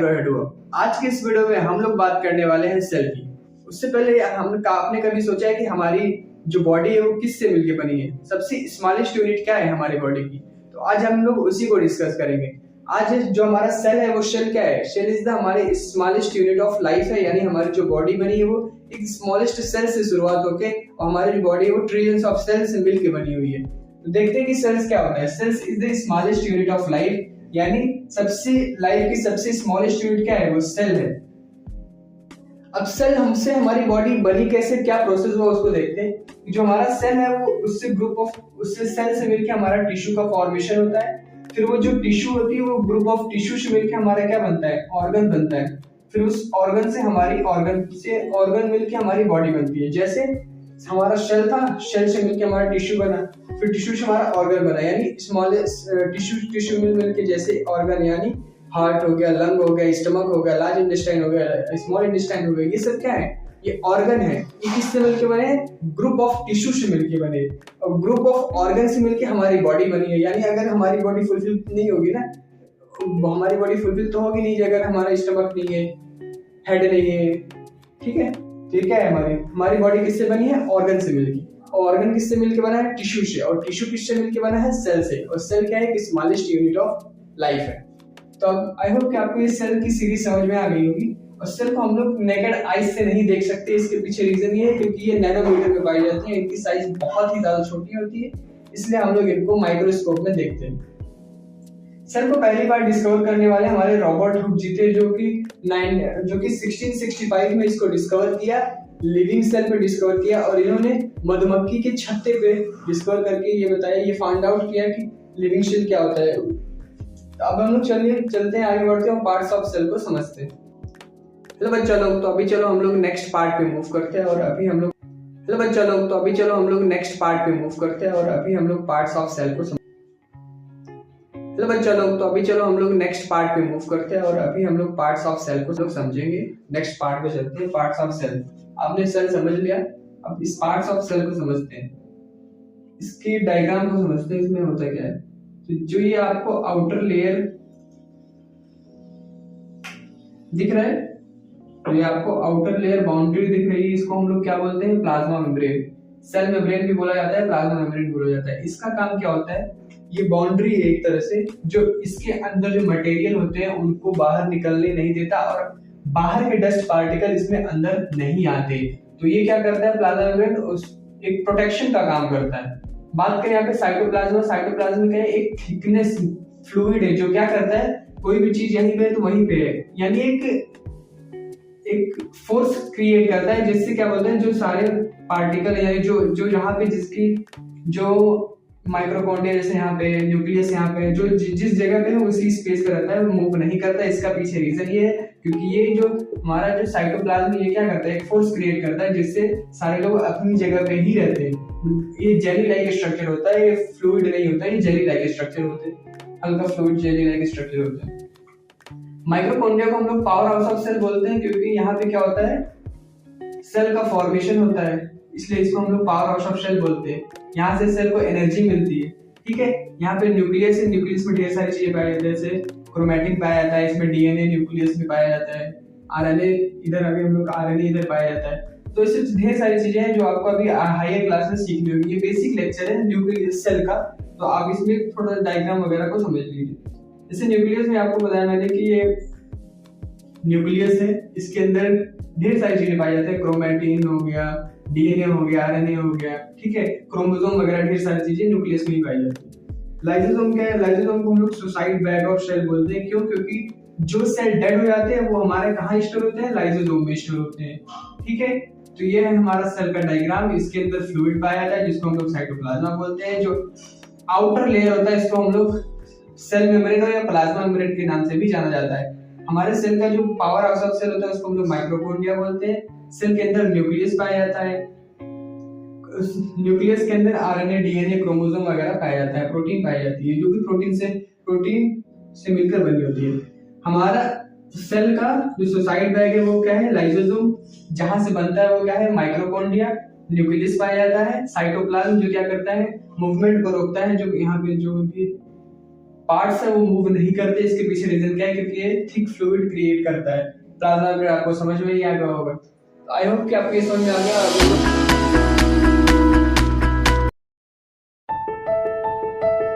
Micro हुआ। आज के इस वीडियो में हम लोग बात करने वाले हैं सेल की। उससे पहले आपने कभी सोचा है कि हमारी जो बॉडी है वो किससे मिलकर बनी है? सबसे स्मॉलेस्ट यूनिट क्या है हमारी बॉडी की? तो आज हम लोग उसी को डिस्कस करेंगे। आज जो हमारा सेल है वो सेल क्या है? सेल इज द हमारे स्मॉलेस्ट यूनिट ऑफ लाइफ है, यानी हमारी जो बॉडी बनी है वो एक स्मॉलेस्ट सेल से शुरुआत होके और हमारी जो बॉडी है वो ट्रिलियंस ऑफ सेल से मिलकर बनी हुई है। तो देखते हैं कि सेल्स क्या होता है। Cells is the smallest unit of life, यानी लाइफ की सबसे स्मॉलेस्ट यूनिट क्या है? वो सेल है। अब सेल हमसे हमारी बॉडी बनी कैसे, क्या प्रोसेस हुआ उसको देखते हैं। जो हमारा सेल है वो उससे सेल से मिलकर हमारा टिश्यू का फॉर्मेशन होता है। फिर वो जो टिश्यू होती है वो ग्रुप ऑफ टिश्यू से मिलकर हमारा क्या बनता है? ऑर्गन बनता है। फिर उस ऑर्गन से ऑर्गन मिलकर हमारी बॉडी बनती है। जैसे हमारा सेल था, सेल से मिलकर हमारा टिश्यू बना, फिर टिश्यू से हमारा ऑर्गन बना, यानी स्मॉलेस्ट टिश्यू मिलकर जैसे ऑर्गन, यानी हार्ट हो गया, लंग हो गया, स्टमक हो गया, लार्ज इंटेस्टाइन हो गया, स्मॉल इंटेस्टाइन हो गया। ये सब क्या है? ये ऑर्गन है। ये किससे मिलके बने? ग्रुप ऑफ टिश्यू से मिलके बने और ग्रुप ऑफ ऑर्गन से मिलके हमारी बॉडी बनी है। यानी अगर हमारी बॉडी फुलफिल नहीं होगी ना, हमारी बॉडी फुलफिल तो होगी नहीं अगर हमारा स्टमक नहीं है, हेड नहीं है, ठीक है। तो क्या है? हमारी बॉडी किससे बनी है? ऑर्गन से मिलके। ऑर्गन किससे मिलके बना है? टिश्यू से। और टिश्यू किससे मिलके बना है? सेल से। और सेल क्या है? कि स्मॉलेस्ट यूनिट ऑफ लाइफ है। तो अब आई होप कि आपको ये सेल की सीरीज समझ में आ गई होगी। और सेल को हम लोग नेकेड आईज से नहीं देख सकते। इसके पीछे रीजन ये है क्योंकि ये नैनोमीटर में पाई जाती है, इनकी साइज बहुत ही ज्यादा छोटी होती है, इसलिए हम लोग इनको माइक्रोस्कोप में देखते हैं। सेल को पहली बार डिस्कवर करने वाले हमारे रॉबर्ट हुक जी थे, जो कि 1665 में इसको डिस्कवर किया, लिविंग सेल पे डिस्कवर किया। और इन्होंने मधुमक्खी के छत्ते पे डिस्कवर करके ये बताया, ये फाइंड आउट किया कि लिविंग सेल क्या होता है। अब हम लोग चलते हैं आगे बढ़ते हैं और पार्ट्स ऑफ सेल को समझते हैं। चलो बच्चा लोग, तो अभी चलो हम लोग नेक्स्ट पार्ट पे मूव करते हैं और अभी हम लोग नेक्स्ट पार्ट पे मूव करते हैं और अभी हम लोग पार्ट्स ऑफ सेल को समझेंगे। नेक्स्ट पार्ट पे चलते हैं, पार्ट्स ऑफ सेल। आपने सेल समझ लिया, अब इस पार्ट्स ऑफ सेल को समझते हैं, इसकी डायग्राम को समझते हैं, इसमें होता क्या है। तो जो ये आपको आउटर लेयर दिख रहा है, तो ये आपको आउटर लेयर बाउंड्री दिख रही है, इसको हम लोग क्या बोलते हैं? Plasma membrane. सेल मेम्ब्रेन भी बोला जाता है, प्लाज्मा मेम्ब्रेन बोला जाता है। इसका काम क्या होता है? ये बाउंड्री है एक तरह से, जो इसके अंदर जो मटेरियल होते हैं उनको बाहर निकलने नहीं देता और बाहर के डस्ट पार्टिकल इसमें अंदर नहीं आते। तो ये क्या करता है? प्लाज्मा मेम्ब्रेन एक प्रोटेक्शन का काम करता है। बात करें यहाँ पे साइटोप्लाज्म क्या है? एक थिकनेस फ्लूइड है जो क्या करता है? कोई भी चीज यहीं पे तो वहीं पे है, यानी एक फोर्स क्रिएट करता है, जिससे क्या बोलते हैं, जो सारे पार्टिकल यानी जो यहाँ पे जिसकी जो माइक्रोकॉन्ड्रिया, जैसे यहाँ पे न्यूक्लियस, यहाँ पे जो जिस जगह पे है उसी स्पेस पे रहता है, वो मूव नहीं करता। इसका पीछे रीजन ये है क्योंकि ये जो हमारा जो साइटोप्लाज्म ये क्या करता है? एक फोर्स क्रिएट करता है, जिससे सारे लोग अपनी जगह पे ही रहते हैं। ये जेली लाइक स्ट्रक्चर होता है, ये फ्लूइड नहीं होता है, ये जेली लाइक स्ट्रक्चर होते हैं, हल्का फ्लूइड जेली लाइक स्ट्रक्चर होता है। माइक्रोकॉन्ड्रिया को हम लोग पावर हाउस ऑफ सेल बोलते हैं क्योंकि यहाँ पे क्या होता है? सेल का फॉर्मेशन होता है, इसलिए इसको हम लोग पावर हाउस ऑफ सेल बोलते हैं। यहाँ से सेल को एनर्जी मिलती है, ठीक है। यहाँ पे न्यूक्लियस है, न्यूक्लियस में ढेर सारी चीजें पाई जाती है, जैसे क्रोमैटिन पाया जाता है, इसमें डीएनए न्यूक्लियस में पाया जाता है, आरएनए इधर, अभी हम लोग आरएनए इधर पाया जाता है। तो इससे ढेर सारी चीजें हैं जो आपको अभी हायर क्लास में सीखनी होगी। ये बेसिक लेक्चर है न्यूक्लियस सेल का, तो आप इसमें थोड़ा डायग्राम वगैरह को समझ लीजिए। जैसे न्यूक्लियस में आपको बताया मैंने कि ये न्यूक्लियस है, इसके अंदर ढेर सारी चीजें पाई जाती है, क्रोमैटिन हो गया, डीएनए हो गया, आरएनए हो गया, ठीक है, क्रोमोसोम वगैरह ढेर सारी चीजें न्यूक्लियस में ही पाई जाती है। लाइसोसोम क्या है? लाइसोसोम को हम लोग सुसाइड बैग ऑफ सेल बोलते हैं। क्यों? क्योंकि जो सेल डेड हो जाते हैं वो हमारे कहाँ स्टोर होते हैं? लाइसोसोम में स्टोर होते हैं, ठीक है। तो ये है हमारा सेल का डायग्राम। इसके अंदर फ्लूइड पाया जाता है जिसको हम लोग साइटोप्लाज्मा बोलते हैं। जो आउटर लेयर होता है इसको हम लोग सेल मेम्ब्रेन या प्लाज्मा मेम्ब्रेन के नाम से भी जाना जाता है। हमारे सेल का जो पावर हाउस ऑफ सेल होता है उसको हम लोग माइक्रोकॉन्ड्रिया बोलते हैं। सेल के अंदर न्यूक्लियस पाया जाता है, न्यूक्लियस के अंदर आरएनए, डीएनए, क्रोमोसोम वगैरह पाया जाता है, प्रोटीन पाई जाती है, जो कि प्रोटीन से मिलकर बनी होती है। हमारा सेल का जो सुसाइड बैग है वो क्या है? लाइसोसोम। जहां से बनता है वो क्या है? माइक्रोकॉन्ड्रिया। न्यूक्लियस पाया जाता है, साइटोप्लाज्म जो क्या करता है? मूवमेंट को रोकता है, जो यहाँ पे जो भी पार्ट्स है वो मूव नहीं करते। इसके पीछे रीजन क्या है? क्योंकि ये थिक फ्लूइड क्रिएट करता है। प्लाज्मा मेम्ब्रेन आपको समझ में ही आ गया होगा। आई होप कि आपको ये समझ में आ गया।